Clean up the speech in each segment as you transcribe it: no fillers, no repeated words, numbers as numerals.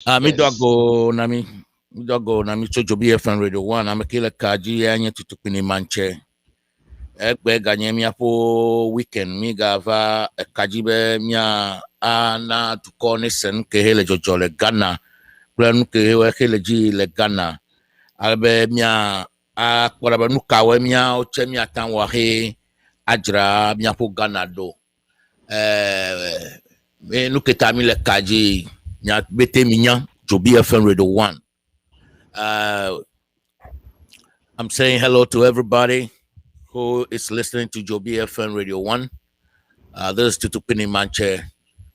Yes. Mi dogo nami chojo BFM Radio 1 amekile kaji anye tutupini manche. Egbe ganye mi apo weekend mi gava kaji be mia ana tukone sen ke hele jojo le Ghana. Plan ke hele ji le Ghana. Albe mia a kwara ba nukawe mia oche mia tanwa he ajra mia po Ghana do. Me nuketa mi le kaji nya bete minya to BFM Radio 1. I'm saying hello to everybody who is listening to Joe BFM Radio 1. This is Tutupini Manche.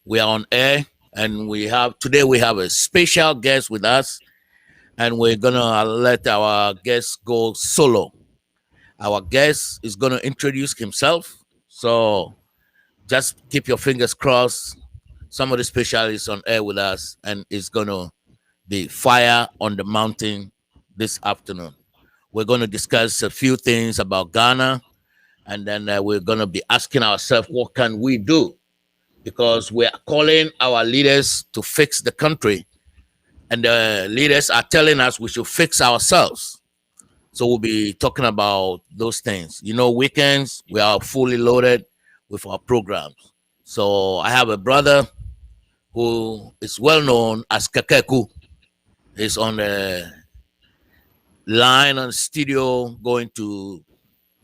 We are on air, and we have a special guest with us, and we're gonna let our guest go solo. Our guest is gonna introduce himself, so just keep your fingers crossed. Some of the specialists on air with us, and it's gonna be fire on the mountain this afternoon. We're going to discuss a few things about Ghana, and then we're going to be asking ourselves, what can we do? Because we're calling our leaders to fix the country, and the leaders are telling us we should fix ourselves. So we'll be talking about those things. Weekends, we are fully loaded with our programs. So I have a brother who is well known as Kakeku. He's on the line on the studio going to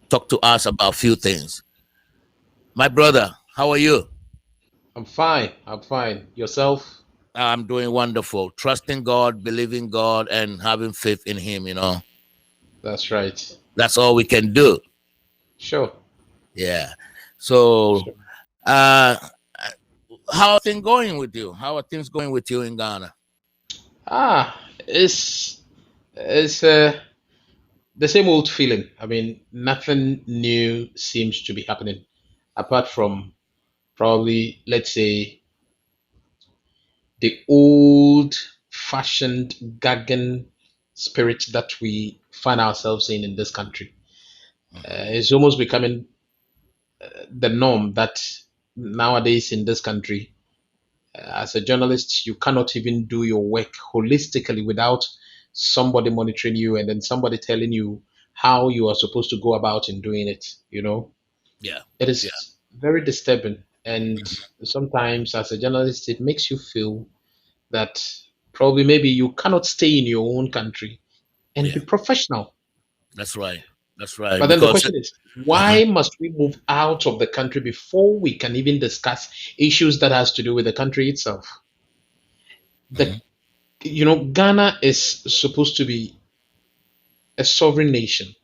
talk to us about a few things. My brother, how are you? I'm fine. I'm fine. Yourself? I'm doing wonderful. Trusting God, believing God, and having faith in Him. That's right. That's all we can do. Sure. Yeah. So, Sure. how are things going with you? How are things going with you in Ghana? It's the same old feeling. I mean, nothing new seems to be happening apart from probably, let's say, the old fashioned gagging spirit that we find ourselves in this country. It's almost becoming the norm that nowadays in this country, as a journalist, you cannot even do your work holistically without somebody monitoring you and then somebody telling you how you are supposed to go about in doing it. Yeah. It Yeah. is very disturbing. And sometimes, as a journalist, it makes you feel that probably maybe you cannot stay in your own country and be Yeah. professional. That's right. That's right. But then the Because, question is, uh-huh. why must we move out of the country before we can even discuss issues that has to do with the country itself? The Mhm. Ghana is supposed to be a sovereign nation,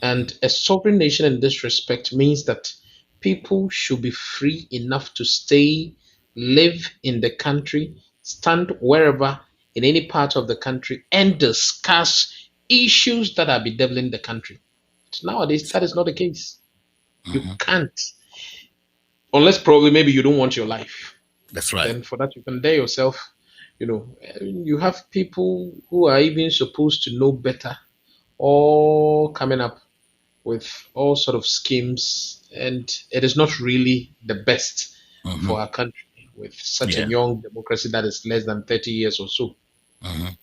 and a sovereign nation in this respect means that people should be free enough to stay, live in the country, stand wherever in any part of the country, and discuss issues that are bedeviling the country. But nowadays, that is not the case. You Mhm. can't, unless probably maybe you don't want your life. That's right. Then for that, you can dare yourself. You have people who are even supposed to know better, all coming up with all sort of schemes, and it is not really the best Mhm. for our country with such a Yeah. young democracy that is less than 30 years or so. Mhm.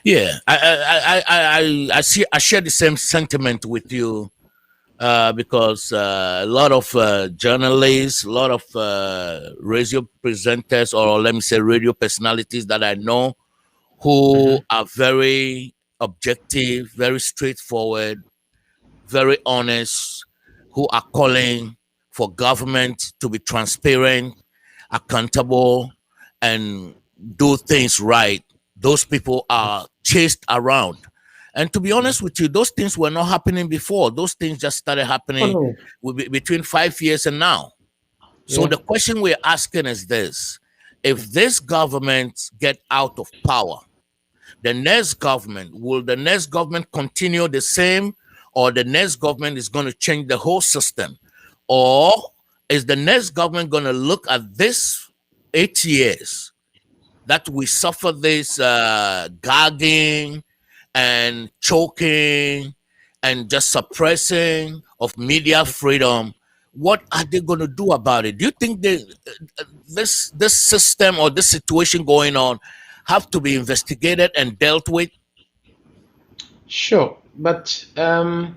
Yeah. I see. I share the same sentiment with you because a lot of journalists, a lot of radio presenters, or let me say radio personalities that I know who Mhm. are very objective, very straightforward, very honest, who are calling for government to be transparent, accountable, and do things right. Those people are chased around. And to be Mhm. honest with you, those things were not happening before. Those things just started Oh happening no. between 5 years and now. So Yeah. the question we're asking is this: if this government get out of power, the next government continue the same, or the next government is going to change the whole system, or is the next government going to look at this 8 years that we suffer this gagging and choking and just suppressing of media freedom? what are they going to do about it? Do you think this system or this situation going on have to be investigated and dealt with? Sure, but like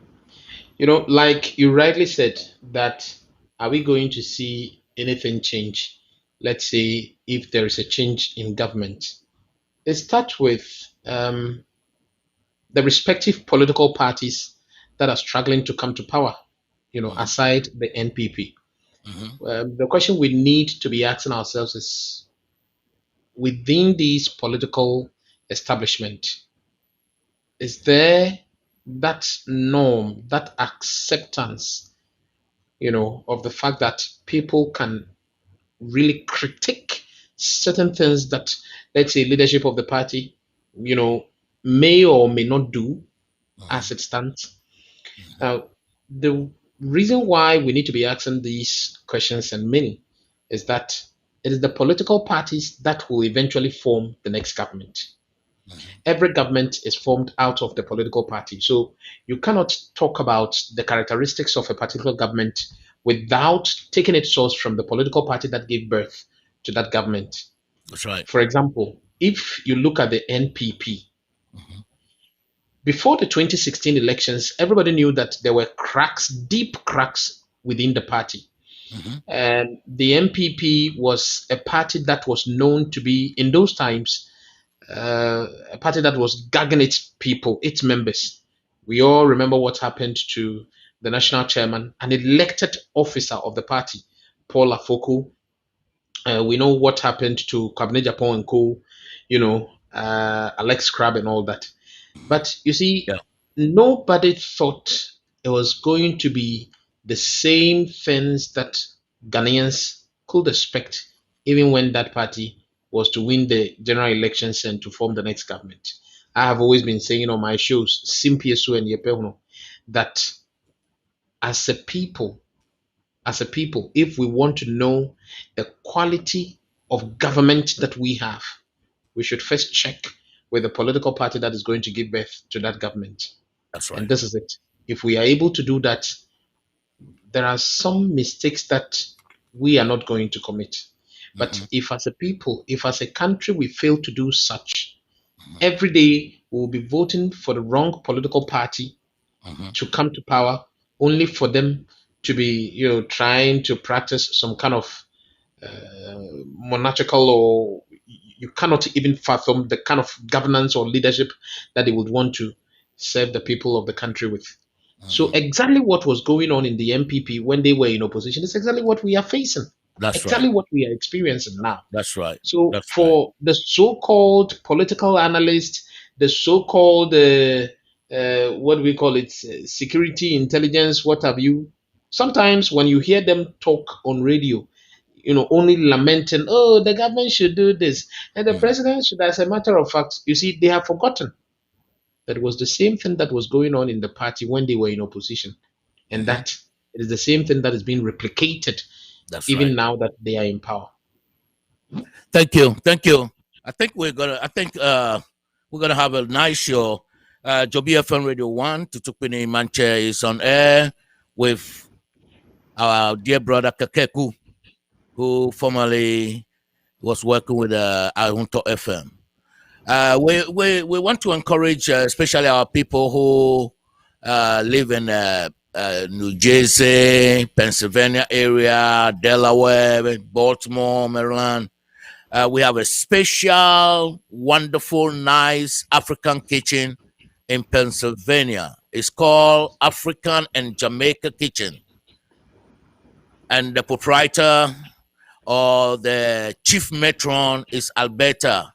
you rightly said, that are we going to see anything change? Let's say if there is a change in government, it starts with the respective political parties that are struggling to come to power. Hmm. Aside the NPP, Hmm. the question we need to be asking ourselves is within these political establishment, is there that norm, that acceptance, of the fact that people can really critique certain things that, let's say, leadership of the party, you know, may or may not do as it stands. Now, the reason why we need to be asking these questions and many is that it is the political parties that will eventually form the next government. Hmm. Every government is formed out of the political party. So you cannot talk about the characteristics of a particular government without taking its source from the political party that gave birth to that government. That's right. For example, if you look at the NPP, Hmm. before the 2016 elections, everybody knew that there were cracks, deep cracks within the party. Hmm. And the NPP was a party that was known to be, in those times, a party that was gagging its people, its members. We all remember what happened to the national chairman, an elected officer of the party, Paul Afoko. We know what happened to Kwabena Japan and Co. Alex Crab and all that. But you see, Yeah. nobody thought it was going to be the same things that Ghanaians could expect, even when that party was to win the general elections and to form the next government. I have always been saying on my shows, Simpiesu and Yepehuno, that as a people, if we want to know the quality of government that we have, we should first check with the political party that is going to give birth to that government. That's And right. this is it. If we are able to do that, there are some mistakes that we are not going to commit. But Hmm. if as a people, if as a country we fail to do such, every day we will be voting for the wrong political party Hmm. to come to power only for them to be, trying to practice some kind of monarchical, or you cannot even fathom the kind of governance or leadership that they would want to serve the people of the country with. So Hmm. exactly what was going on in the MPP when they were in opposition is exactly what we are facing, That's right. exactly what we are experiencing now. That's right. So That's right. for the so-called political analysts, the so-called what do we call it, security intelligence, what have you? Sometimes when you hear them talk on radio, only lamenting, oh, the government should do this, and the Hmm. president should. As a matter of fact, you see, they have forgotten that it was the same thing that was going on in the party when they were in opposition, and Hmm. that it is the same thing that is being replicated That's right. even now that they are in power. Thank you. Thank you. I think we're gonna have a nice show. Joby FM Radio 1 to Tukpini Manche is on air with our dear brother Kakeku, who formerly was working with Ahunto FM. We want to encourage, especially our people who live in New Jersey, Pennsylvania area, Delaware, Baltimore, Maryland. We have a special, wonderful, nice African kitchen in Pennsylvania. It's called African and Jamaica Kitchen. And the proprietor or the chief matron is Alberta.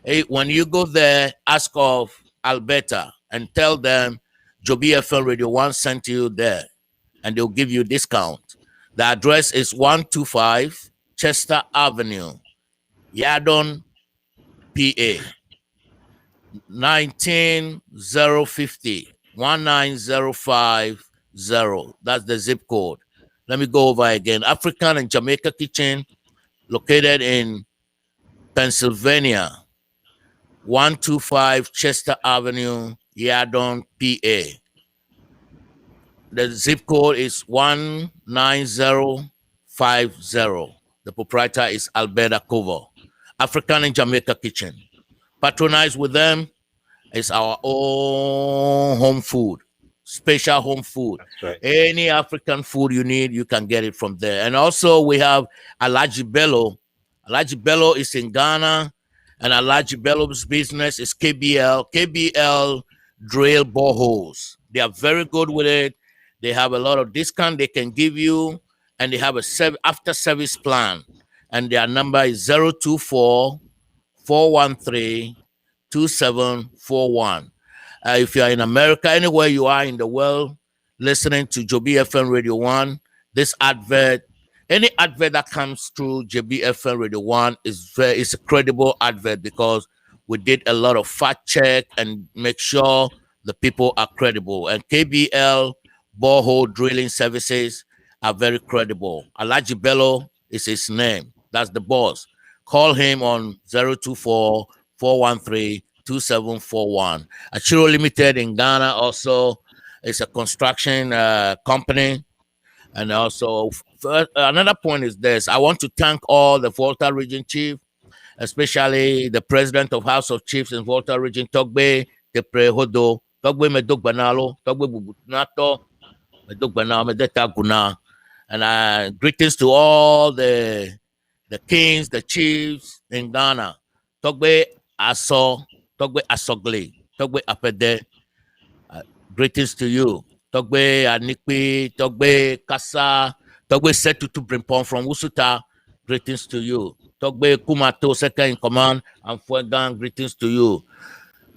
Hey, when you go there, ask of Alberta and tell them Joby FM Radio 1 sent you there and they'll give you a discount. The address is 125 Chester Avenue, Yadon, PA, 19050, 19050. That's the zip code. Let me go over again. African and Jamaica Kitchen, located in Pennsylvania, 125 Chester Avenue, Yadon, PA. The zip code is 19050. The proprietor is Alberta Cover. African in Jamaica Kitchen. Patronize with them. It's our own home food, special home food. That's right. Any African food you need, you can get it from there. And also, we have Alaji Bello. Alaji Bello is in Ghana, and Alaji Bello's business is KBL. KBL drill boreholes. They are very good with it. They have a lot of discount they can give you, and they have a after service plan. And their number is 024 413 2741. If you are in America, anywhere you are in the world, listening to Joby FM Radio 1, this advert, any advert that comes through JB FM Radio 1 is a credible advert because we did a lot of fact check and make sure the people are credible. And KBL borehole drilling services are very credible. Alaji Bello is his name. That's the boss. Call him on 024 413 2741. Achiro Limited in Ghana also is a construction company. And also, another point is this. I want to thank all the Volta Region Chief, especially the President of House of Chiefs in Volta Region, Togbe Teprehodo, Togbe Medogbanalo, Togbe Bubunato, Medogbanalo, Medeta Guna. And greetings to all the kings, the chiefs in Ghana. Togbe Aso, Togbe Asogli, Togbe Apede. Greetings to you. Togbe Anikpi, Togbe Kasa, Togbe Setutu Brimpon from Usuta. Greetings to you. Togbe Kumato, second in command, and Fuegan. Greetings to you.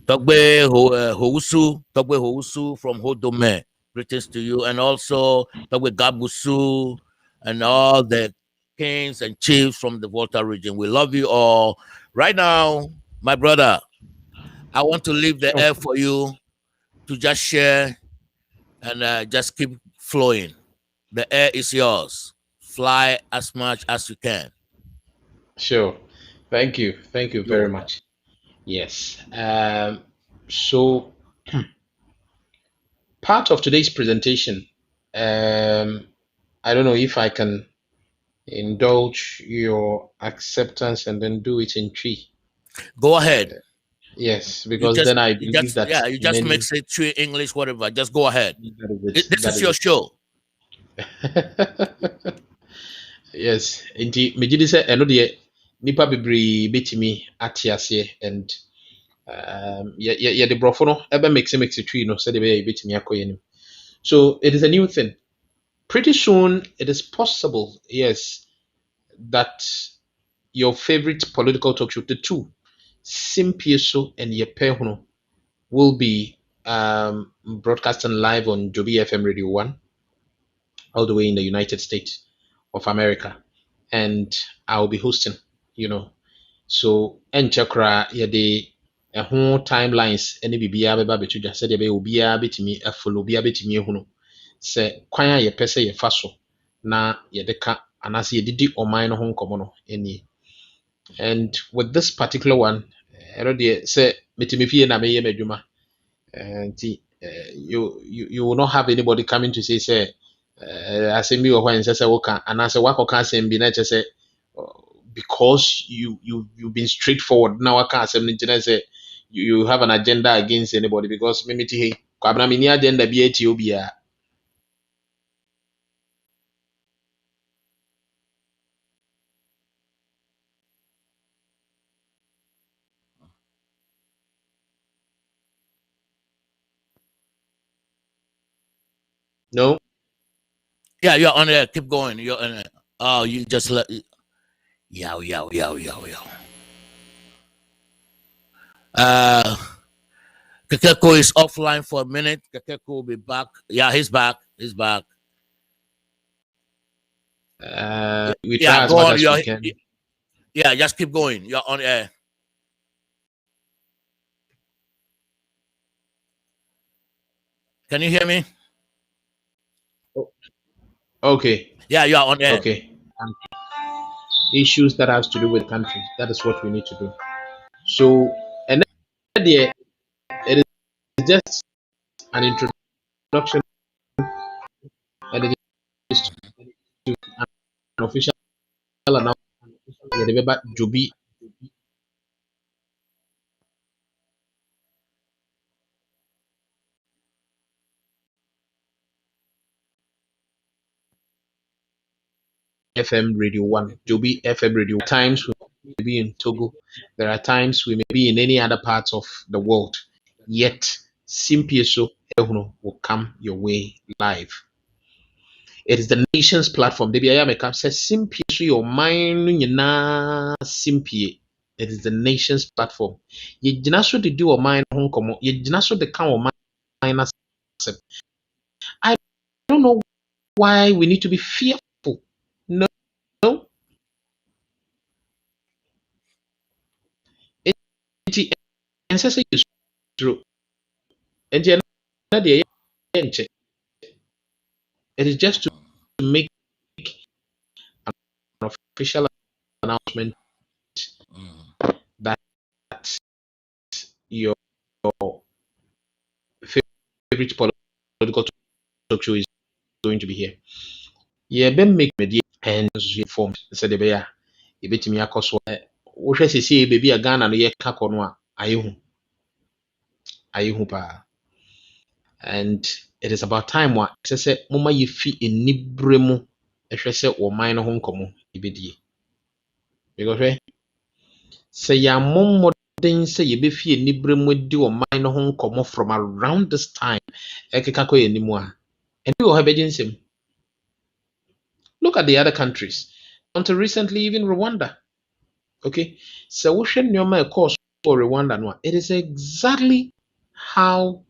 Togbe Housu, Togbe Housu from Hodome. Greetings to you. And also Togbe Gabusu and all the kings and chiefs from the Volta region. We love you all. Right now, my brother, I want to leave the air for you to just share and just keep flowing. The air is yours. Fly as much as you can. Sure. Thank you. Thank you very much. Yes. So part of today's presentation, I don't know if I can indulge your acceptance and then do it in tree. Go ahead. Yes, because then I believe that you just mix it tree, English, whatever. Just go ahead. This is your it. show. Yes, indeed. Me gidi sɛ ɛno deɛ nipa bebree betumi ate aseɛ and yɛde borɔfo no ɛbɛ mix tree no sɛdeɛ ɛbɛyɛ yɛbɛtumi akɔ yɛn anim. So it is a new thing. Pretty soon it is possible, yes, that your favorite political talk show, the two, Simpieso and Yepehuno, will be broadcasting live on Joby FM Radio 1, all the way in the United States of America. And I'll be hosting, So, and chakra, yade, a whole timelines, any bibia beba betuja, said yabe ubia betimi, a follow bia betimi huno. Se, kwaya ye pese ye faso, na yedeka, anasi yedidi or mine home komono, any. And with this particular one, say, metimifi na meye meduma, and you will not have anybody coming to say, asɛm bi wɔ hɔ a ɛnsɛ sɛ woka anaasɛ woakɔka asɛm bi na ɛkyɛ sɛ because you've been straightforward na waka asɛm no nkyerɛ sɛ you have an agenda against anybody because memete hei kwabena menni agenda bi atie obiara. No? Yeah, you're on there. Keep going. You're on there. Oh, you just let. Yow. Kakeko is offline for a minute. Kakeko will be back. Yeah, he's back. He's back. We try as much as we can. Yeah, just keep going. You're on air. Can you hear me? Okay. Yeah, you're on air. Okay. Issues that has to do with country. That is what we need to do. So, and then it is just an introduction official announcement. Remember Joby FM Radio 1, Joby FM Radio 1. Times we may be in Togo, there are times we may be in any other parts of the world, yet Simpieso Ehuno will come your way live. It is the nation's platform. Debi Ayameka says Simpieso your mind na Simpie. It is the nation's platform. Ye so de do or mind home come. Ye so de can or mind. I don't know why we need to be fearful. No, no. And says it's true. And it is just to make an official announcement that your favorite political talk show is going to be here. Yeah, ben make media and informed. Said the bear. You bet me a cost. What I say, baby, a gun and a year caconwa. Ayu pa. And it is about time what say mama you fee in nibremu. If I say or mine home come, ibedi. Because say ya mom modern say you be fee nibremu do or mine home come from around this time. Ekekako anymore. And you have agency. Look at the other countries. Until recently, even Rwanda. Okay, so we should know my course for Rwanda. No, it is exactly how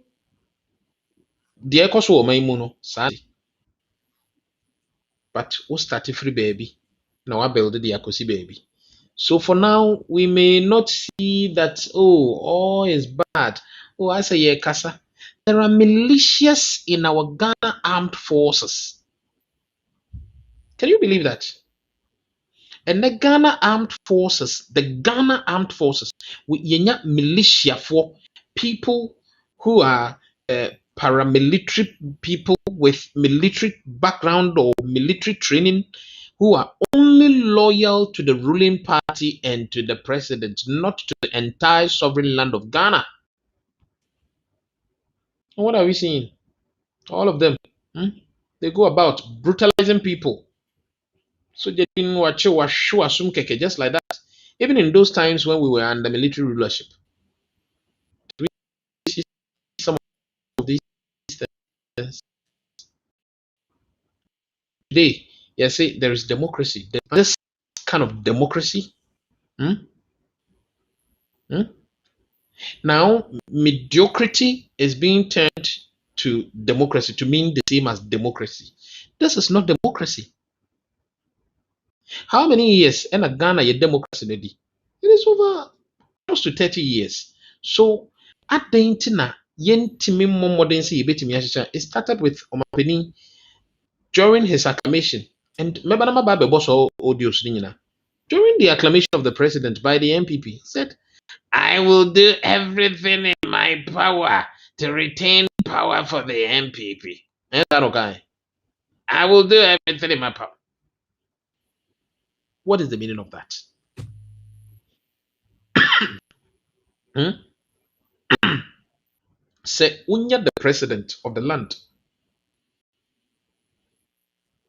the course was my mono, sadly. But we started free baby. Now I build the Akosi baby. So for now, we may not see that all is bad. Oh, I say yeah, Kasa. There are militias in our Ghana armed forces. Can you believe that? And the Ghana armed forces, we yenya militia for people who are paramilitary people with military background or military training, who are only loyal to the ruling party and to the president, not to the entire sovereign land of Ghana. And what are we seeing? All of them, they go about brutalizing people. So they didn't watch just like that. Even in those times when we were under military rulership, we see some of these things. Today, you say there is democracy. This kind of democracy. Hmm? Hmm? Now, mediocrity is being turned to democracy to mean the same as democracy. This is not democracy. How many years in a Ghana your democracy? It is over close to 30 years. So, at the internet, yentimi modern say it started with Omapeni during his acclamation. And remember, during the acclamation of the president by the MPP, said, I will do everything in my power to retain power for the MPP. And that okay? I will do everything in my power. What is the meaning of that? Hmm? Say, Unya, the president of the land,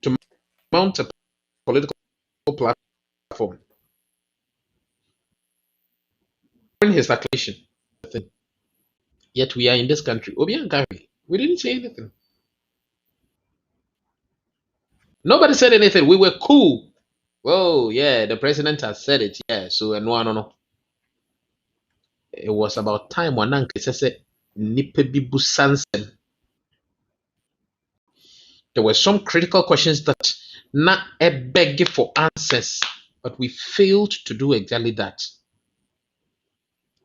to mount a political platform during his acclamation. Yet we are in this country. Obiang Gary, we didn't say anything. Nobody said anything. We were cool. Oh, yeah, the president has said it. Yeah, so no. It was about time when said, there were some critical questions that not a beg for answers, but we failed to do exactly that.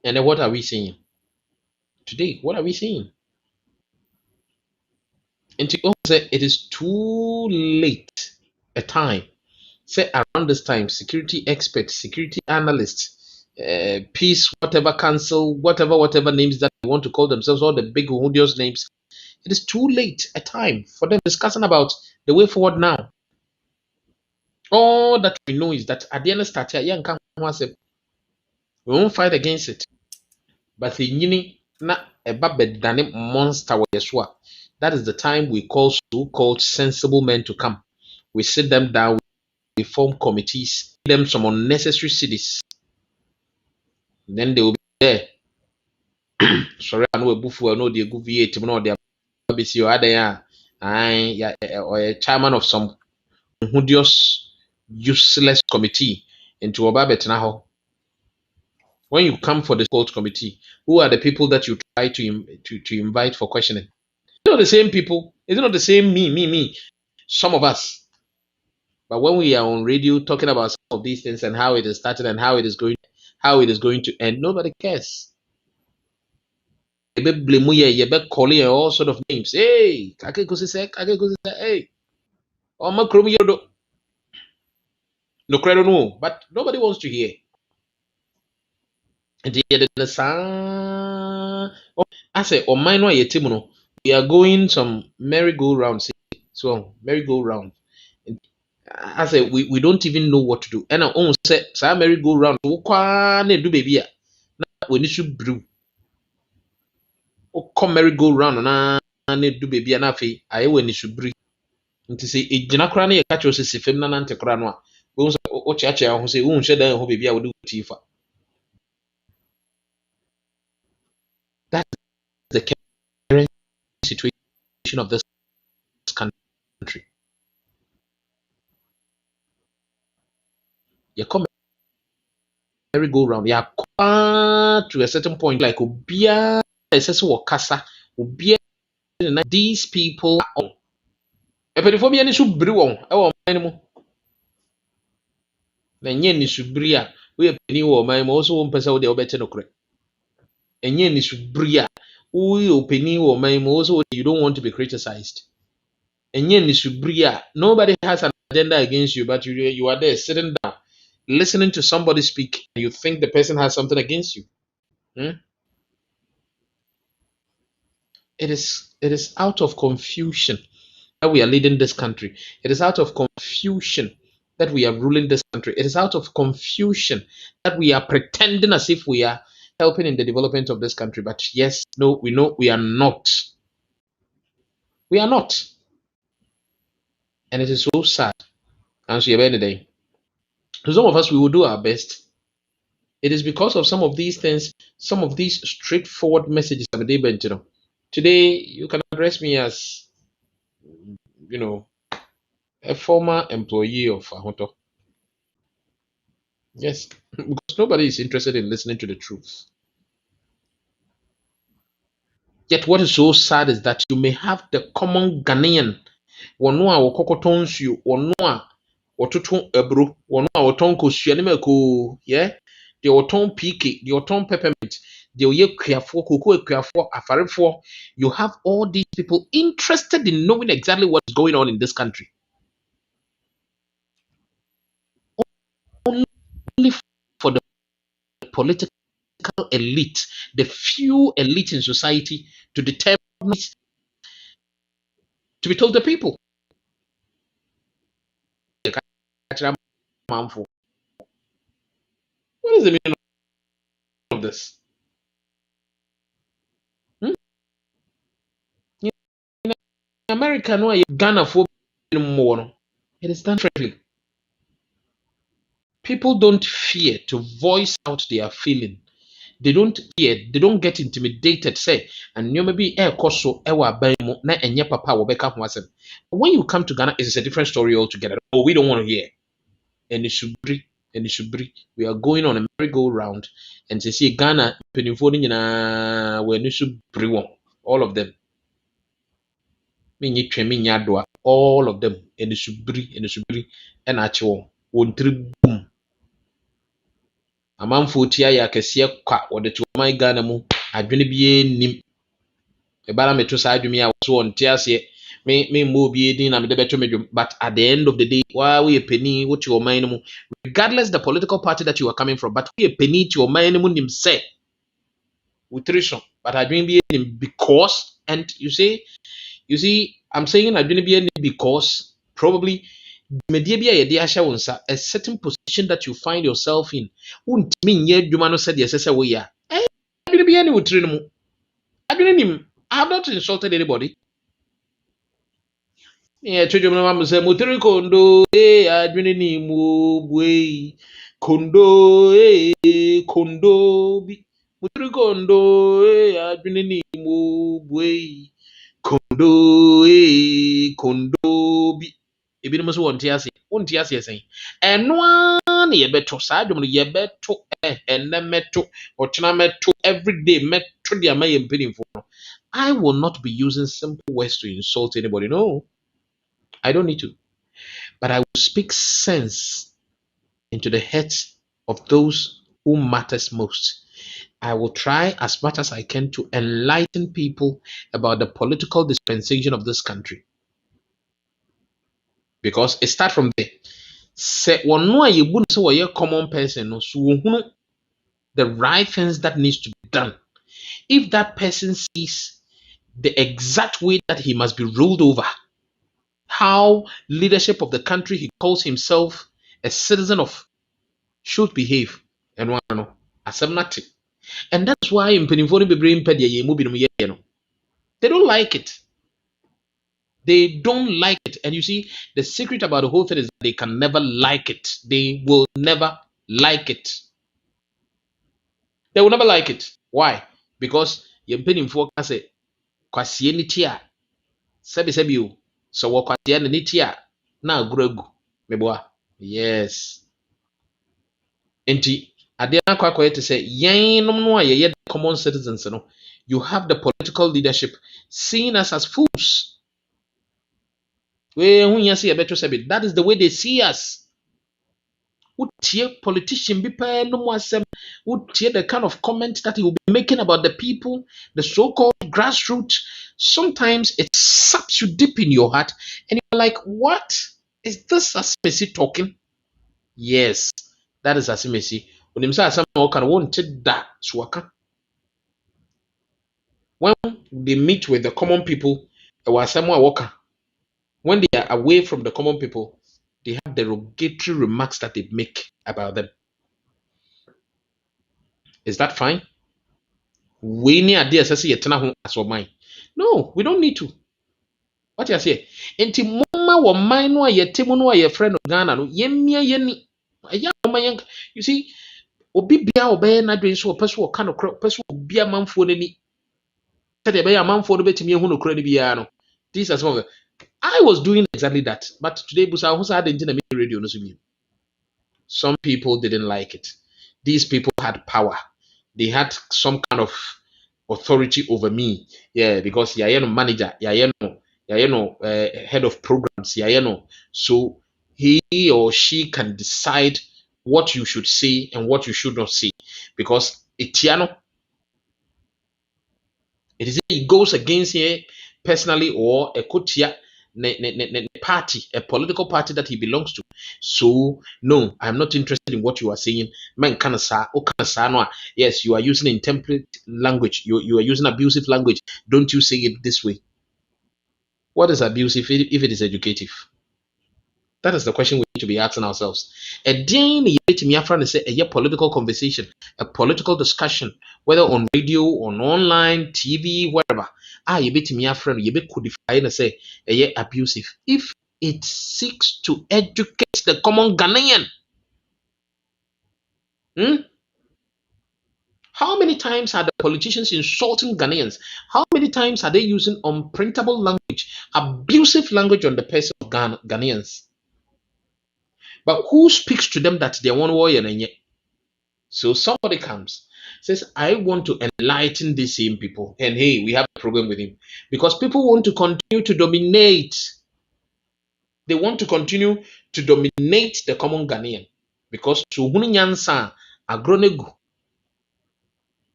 And then what are we seeing today? What are we seeing? And to say it is too late a time. Say around this time, security experts, security analysts, peace, whatever council, whatever names that they want to call themselves, all the big odious names. It is too late a time for them discussing about the way forward now. All that we know is that at the end of start here, we won't fight against it. But the yini na eba bedane monster yeswa. That is the time we call so-called sensible men to come. We sit them down, we form committees, give them some unnecessary cities. Then they will be there. Sorry, I know a buffalo, no, they go V8, no, they are BC or other, or a chairman of some odious, useless committee into Obabetenaho. When you come for the court committee, who are the people that you try to invite for questioning? It's not the same people. It's not the same me. Some of us. But when we are on radio talking about some of these things and how it is started and how it is going to end, nobody cares. You be blame you be calling all sort of names. Hey, hey, oh my chrome no credit no, but nobody wants to hear. And I say, oh my no, we are going some merry-go-round. So merry-go-round. I say we don't even know what to do. And I almost say, "Sa merry-go-round. Do baby when you should brew. Come merry-go-round na do baby na fe. Aye when you should brew. Nti say ejina kra na ye catch us say fem na nante kra no a. We say o chiachi ho say wo nhwe dan ho baby a wo do tifa. That's the current situation of this country. You come merry-go-round. Yeah, to a certain point like obia ese so wakasa obia these people are epedifo bi ani so biri won e wo man mu na nye ni so biri a we epeni wo man mu so wo mpesa wo de obete no kure enye ni so biri a we openi wo man mu so you don't want to be criticized enye ni so biri a nobody has an agenda against you but you are there sitting down listening to somebody speak and you think the person has something against you. Hmm? It is out of confusion that we are leading this country. It is out of confusion that we are ruling this country. It is out of confusion that we are pretending as if we are helping in the development of this country. But yes, no, we know we are not. We are not. And it is so sad. And so, to some of us, we will do our best. It is because of some of these things, some of these straightforward messages. Today, you can address me as, you know, a former employee of Ahoto. Yes, because nobody is interested in listening to the truth. Yet, what is so sad is that you may have the common Ghanaian, one wakokoton you, one watoton ebro, one waton koshianimeko, yeah, the waton piki, the waton peppermint, the oye kriafo, koko kriafo, afarefo. You have all these people interested in knowing exactly what's going on in this country. Only for the political elite, the few elite in society to determine to be told the people. What is the meaning of this? Hmm? In America, no, Ghana for more. It is done differently. People don't fear to voice out their feeling. They don't fear. They don't get intimidated. Say, and you maybe air koso ewa baimu na enye papa wobeka ho. When you come to Ghana, it's a different story altogether. Oh, we don't want to hear. And it should be. And it should be. We are going on a merry-go-round, and to see Ghana, when you should bring all of them. All of them in the subri and actual one trip boom. A man for tia ya kesia kwa or the two my Ghana mu adwene bie nim e bara meto sa adwumi a so on tia se me mo bie din na me de beto medwum but at the end of the day why we a penny what your mind mu regardless the political party that you are coming from but we a penny to your mind mu nim say nutrition but adwene bie nim because and you see I'm saying I didn't be any because probably media bi a yɛde ahyɛ wo nsa, a certain position that you find yourself in, wontumi nyɛ adwuma no sɛdeɛ ɛsɛ sɛ woyɛ a adwene bi ne wo tiri no mu. Adwene nim. I have not insulted anybody. Yeah, children mama say mutiri kondo adwene nim wo buei kondo kondo bi mutiri kondo adwene nim wo buei kondo kondo bi ebi no so wonte ase sen eno na yebeto saa dwom no yebeto enne meto ochina meto every day meto dia ma yempenimfo no. I will not be using simple words to insult anybody. No, I don't need to. But I will speak sense into the heads of those who matters most. I will try as much as I can to enlighten people about the political dispensation of this country. Because it starts from there. Say one no you wouldn't say a common person no so the right things that needs to be done. If that person sees the exact way that he must be ruled over, how leadership of the country he calls himself a citizen of should behave, and one no asem nati. And that's why in Penifoni Bebre Impedia Ye no. They don't like it. They don't like it. And you see, the secret about the whole thing is they can never like it. They will never like it. They will never like it. Why? Because you Penifo can say Kwasie Nitia Sebi o. So what Kwasie Nitia na gregu. Meboa. Yes. Enti ade akwa to say yen no ye common citizens no. You have the political leadership seeing us as fools. That is the way they see us. Politician be the kind of comment that he will be making about the people, the so-called grassroots. Sometimes it saps you deep in your heart, and you're like, "What is this Asimesi talking?" Yes, that is Asimesi. When they meet with the common people, when they are away from the common people, they have derogatory remarks that they make about them. Is that fine? We need a as mine. No, we don't need to. What you say? Enti mama wa mine no ye temu no ye friend of Ghana no yemia yeni. You see, obi bia obey na dwen so person o kind of person bia manfo nani. Said be ya manfo no betimi ehu no kra ni bia no. This is some of the, I was doing exactly that. But today busa who said na me radio no so bi. Some people didn't like it. These people had power. They had some kind of authority over me. Yeah, because manager, head of programs, so he or she can decide what you should say and what you should not say. Because it goes against here personally or a kotia party, a political party that he belongs to. So no, I'm not interested in what you are saying. Man, yes, you are using intemperate language. You are using abusive language. Don't you say it this way? What is abusive if it is educative? That is the question we need to be asking ourselves. A political conversation, a political discussion, whether on radio, on online, TV, wherever. You bet me a friend, you bet codify and say abusive. If it seeks to educate the common Ghanaian. How many times are the politicians insulting Ghanaians? How many times are they using unprintable language, abusive language on the person of Ghanaians? But who speaks to them that they want warrior? So somebody comes, says, I want to enlighten these same people. And hey, we have a problem with him. Because people want to continue to dominate. They want to continue to dominate the common Ghanaian. Because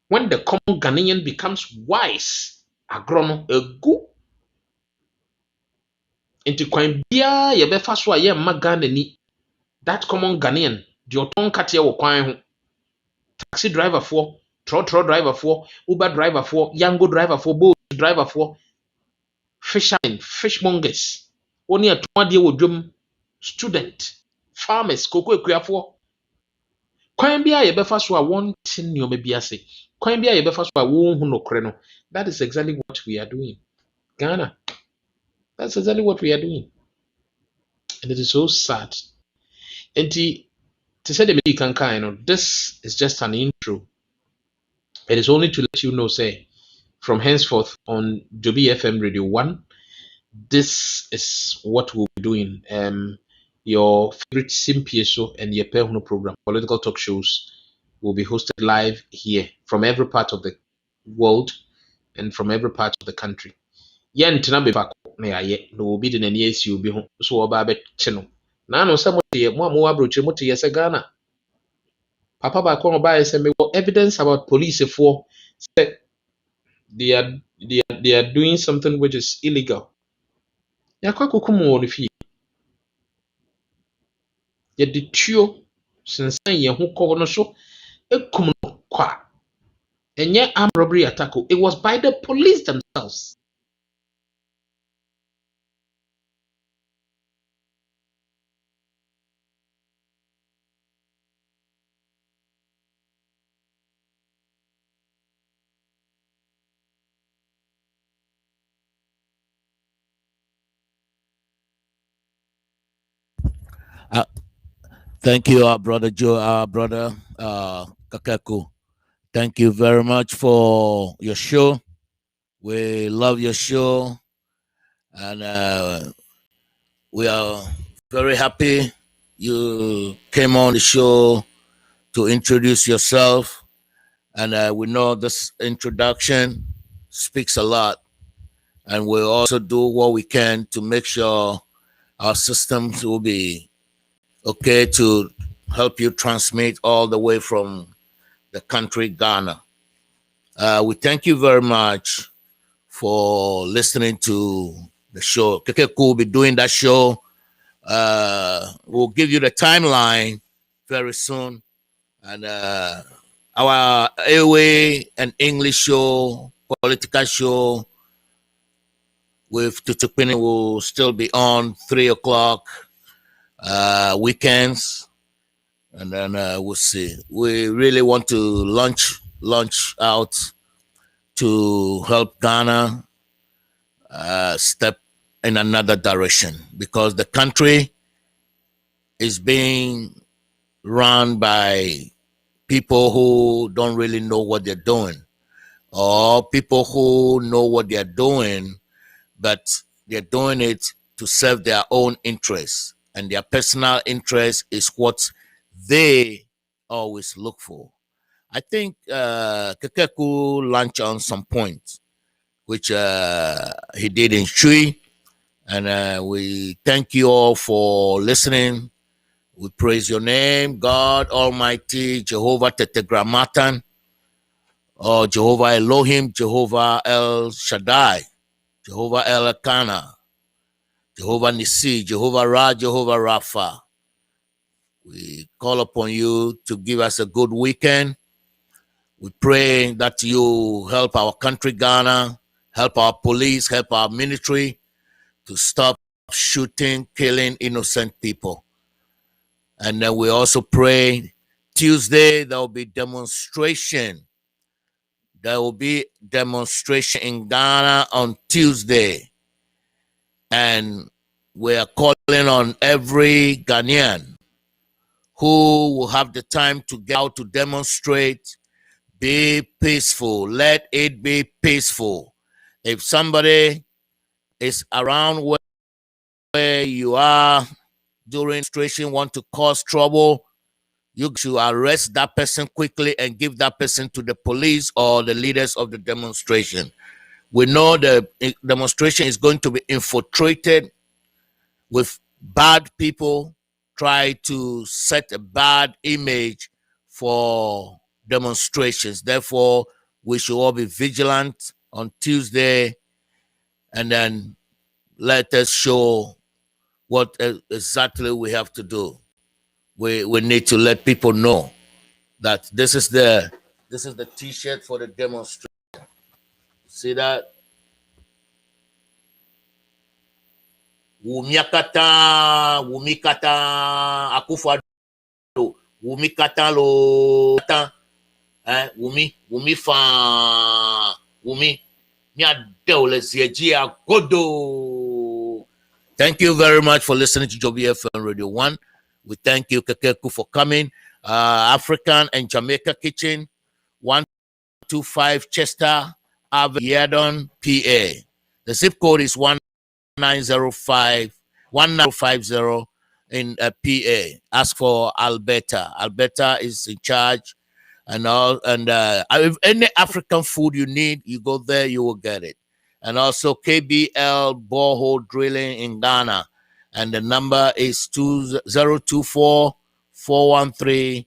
when the common Ghanaian becomes wise, agrono egu. Into kwan bia ye befa so aye magana ni. That common Ghanaian, the oton katia wo kwan ho. Taxi driver for, trotro driver for, Uber driver for, Yango driver for, boat driver for, fishermen, fishmongers. Only a 20 year old drum. student, farmers, cocoa ekuafo. Kwan bia ye befa so a wonte nneoma bi ase. Kwan bia ye befa so a wo hu nokre no. That is exactly what we are doing. Ghana. That's exactly what we are doing. And it is so sad. And to say the me can kind of this is just an intro. It is only to let you know, say, from henceforth on Joby FM Radio 1, this is what we'll be doing. Your favorite Simpieso and your Pehuno program, political talk shows, will be hosted live here from every part of the world and from every part of the country. Yen tina be back na ye no will be the near you be home so oba be chino. Na no some mo mo abroche mo te yese Ghana. Papa ba ko ba say me evidence about police for say they are doing something which is illegal. Yakwa kokum won fi ye de tuo sensan ye ho kɔ no so ekum no kwa. Enye armed robbery attack. It was by the police themselves. Uh, thank you, brother Joe, brother Kakaku. Thank you very much for your show. We love your show, and we are very happy you came on the show to introduce yourself. And we know this introduction speaks a lot, and we'll also do what we can to make sure our systems will be okay to help you transmit all the way from the country Ghana. We thank you very much for listening to the show. Kekeku will be doing that show. We'll give you the timeline very soon. And our AOA and English show, political show with Tutupini will still be on 3 o'clock weekends. And then we'll see. We really want to launch out to help Ghana step in another direction, because the country is being run by people who don't really know what they're doing, or people who know what they're doing, but they're doing it to serve their own interests, and their personal interest is what they always look for. I think Kekeku launched on some points, which he did in Shui, and we thank you all for listening. We praise your name, God Almighty, Jehovah Tetegramatan, or Jehovah Elohim, Jehovah El Shaddai, Jehovah El Elkanah, Jehovah Nisi, Jehovah Ra, Jehovah Rapha. We call upon you to give us a good weekend. We pray that you help our country, Ghana, help our police, help our military to stop shooting, killing innocent people. And then we also pray Tuesday there will be demonstration. There will be demonstration in Ghana on Tuesday. And we are calling on every Ghanaian who will have the time to get out to demonstrate. Be peaceful. Let it be peaceful. If somebody is around where you are during demonstration, want to cause trouble, you should arrest that person quickly and give that person to the police or the leaders of the demonstration. We know the demonstration is going to be infiltrated with bad people, try to set a bad image for demonstrations. Therefore, we should all be vigilant on Tuesday, and then let us show what exactly we have to do. We need to let people know that this is the T-shirt for the demonstration. See that? Wumiakata, Wumikata, Akufado, Wumikata lo, Wumi fa, Wumi, Miadole Ziejia Godo. Thank you very much for listening to Joby FM Radio 1. We thank you, Kekeku, for coming. African and Jamaica Kitchen, 125 Chester Avenue, Yadon, PA. The zip code is 1950 in PA. Ask for Alberta. Alberta is in charge. And if any African food you need, you go there, you will get it. And also KBL borehole drilling in Ghana. And the number is 2024 413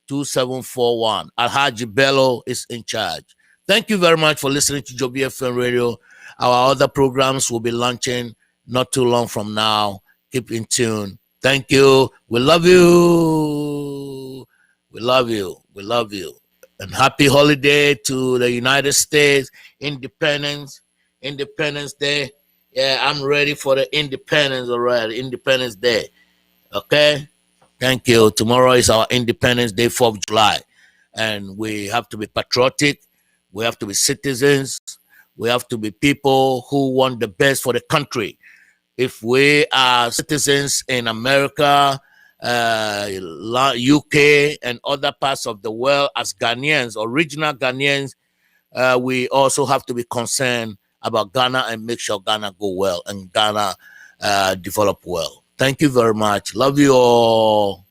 2741. Alhaji Bello is in charge. Thank you very much for listening to Joby FM Radio. Our other programs will be launching not too long from now. Keep in tune. Thank you. We love you. We love you. We love you. And happy holiday to the United States. Independence Day. Yeah, I'm ready for the independence already. Independence Day. Okay? Thank you. Tomorrow is our Independence Day, 4th of July. And we have to be patriotic. We have to be citizens. We have to be people who want the best for the country. If we are citizens in America, UK, and other parts of the world as Ghanaians, original Ghanaians, we also have to be concerned about Ghana and make sure Ghana go well and Ghana develop well. Thank you very much. Love you all.